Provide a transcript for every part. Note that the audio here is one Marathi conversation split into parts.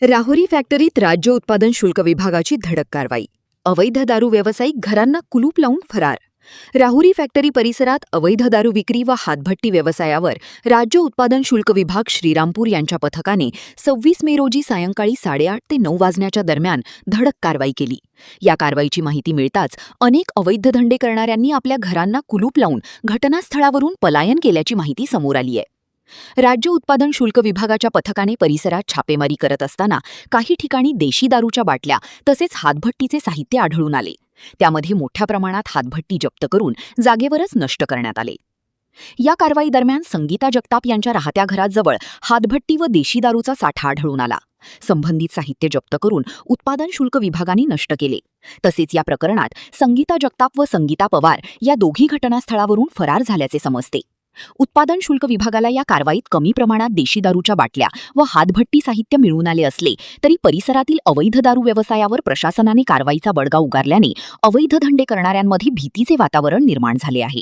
राहुरी फॅक्टरीत राज्य उत्पादन शुल्क विभागाची धडक कारवाई. अवैध दारू व्यावसायिक घरांना कुलूप लावून फरार. राहुरी फॅक्टरी परिसरात अवैध दारू विक्री व हातभट्टी व्यवसायावर राज्य उत्पादन शुल्क विभाग श्रीरामपूर यांच्या पथकाने 26 मे रोजी सायंकाळी 8:30 ते 9 वाजण्याच्या दरम्यान धडक कारवाई केली. या कारवाईची माहिती मिळताच अनेक अवैध धंदे करणाऱ्यांनी आपल्या घरांना कुलूप लावून घटनास्थळावरून पलायन केल्याची माहिती समोर आली आहे. राज्य उत्पादन शुल्क विभागाच्या पथकाने परिसरात छापेमारी करत असताना काही ठिकाणी देशी दारूच्या बाटल्या तसेच हातभट्टीचे साहित्य आढळून आले. त्यामध्ये मोठ्या प्रमाणात हातभट्टी जप्त करून जागेवरच नष्ट करण्यात आले. या कारवाई दरम्यान संगीता जगताप यांच्या राहत्या घराजवळ हातभट्टी व देशी दारूचा साठा आढळून आला. संबंधित साहित्य जप्त करून उत्पादन शुल्क विभागाने नष्ट केले. तसेच या प्रकरणात संगीता जगताप व संगीता पवार या दोघी घटनास्थळावरून फरार झाल्याचे समजते. उत्पादन शुल्क विभागाला या कारवाईत कमी प्रमाणात देशी दारूच्या बाटल्या व हातभट्टी साहित्य मिळून आले असले तरी परिसरातील अवैध दारू व्यवसायावर प्रशासनाने कारवाईचा बडगा उगारल्याने अवैध धंदे करणाऱ्यांमध्ये भीतीचे वातावरण निर्माण झाले आहे.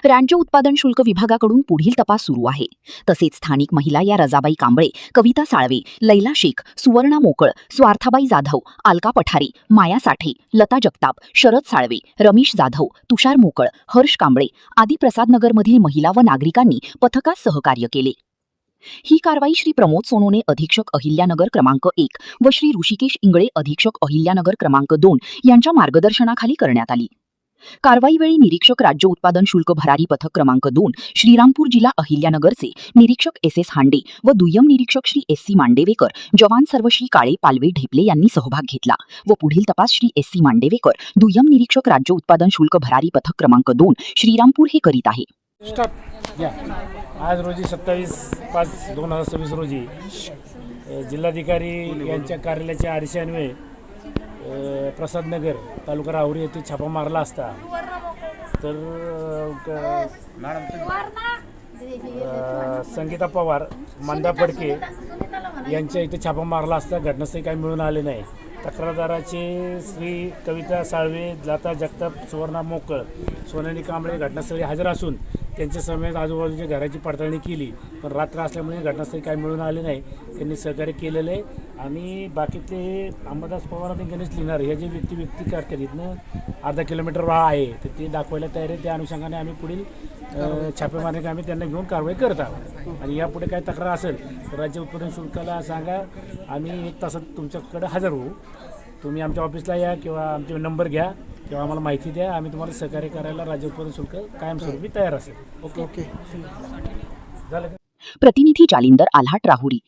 राज्य उत्पादन शुल्क विभागाकडून पुढील तपास सुरू आहे. तसेच स्थानिक महिला या रजाबाई कांबळे, कविता साळवे, लैला शेख, सुवर्णा मोकळ, स्वार्थाबाई जाधव, अलका पठारे, माया साठे, लता जगताप, शरद साळवे, रमेश जाधव, तुषार मोकळ, हर्ष कांबळे आदी प्रसादनगरमधील महिला व नागरिकांनी पथकास सहकार्य केले. ही कारवाई श्री प्रमोद सोनोने अधीक्षक अहिल्यानगर क्रमांक 1 व श्री ऋषिकेश इंगळे अधीक्षक अहिल्यानगर क्रमांक 2 यांच्या मार्गदर्शनाखाली करण्यात आली. कारवाईवेळी निरीक्षक राज्य उत्पादन शुल्क भरारी पथक क्रमांक 2 श्रीरामपूर जिल्हा अहिल्यानगरचे निरीक्षक SS हांडे व दुय्यम निरीक्षक श्री SC मांडेवेकर, जवान सर्वश्री काळे पालवे ढेपले यांनी सहभाग घेतला व पुढील तपास श्री SC मांडेवेकर, दुय्यम निरीक्षक राज्य उत्पादन शुल्क भरारी पथक क्रमांक 2 श्रीरामपूर हे करीत आहे. आज रोजी 27/5/2026 रोजी जिल्हाधिकारी यांच्या कार्यालयाच्या आदेशान्वये प्रसादनगर तालुका राहुरी येथे छापा मारला असता तर संगीता पवार, मंदा फडके यांच्या इथे छापा मारला असता घटनास्थळी काही मिळून आले नाही. तक्रारदाराचे श्री कविता साळवे, लता जगताप, सुवर्णा मोकळ, सोनाली कांबळे घटनास्थळी हजर असून त्यांच्या समेत आजूबाजूच्या घराची पडताळणी केली, पण रात्र असल्यामुळे घटनास्थळी काही मिळून आले नाही. त्यांनी सहकार्य केलेलं आहे आणि बाकीचे अंबादास पवार आणि गणेश लिहिणार हे जे व्यक्ती करतात इथनं अर्धा किलोमीटर वाळा आहे तर ते दाखवायला तयार आहे. त्या अनुषंगाने आम्ही पुढील छापेमारी आम्ही त्यांना घेऊन कारवाई करत आहोत. आणि यापुढे काही तक्रार असेल तर राज्य उत्पादन शुल्काला सांगा, आम्ही 1 तासात तुमच्याकडे हजर होऊ. तुम्ही आमच्या ऑफिसला या किंवा आमचे नंबर घ्या किंवा आम्हाला माहिती द्या. आम्ही तुम्हाला सहकार्य करायला राज्य उत्पादन शुल्क कायमस्वरूपी तयार असेल. ओके झालं. प्रतिनिधी जालिंदर आल्हाट, राहुरी.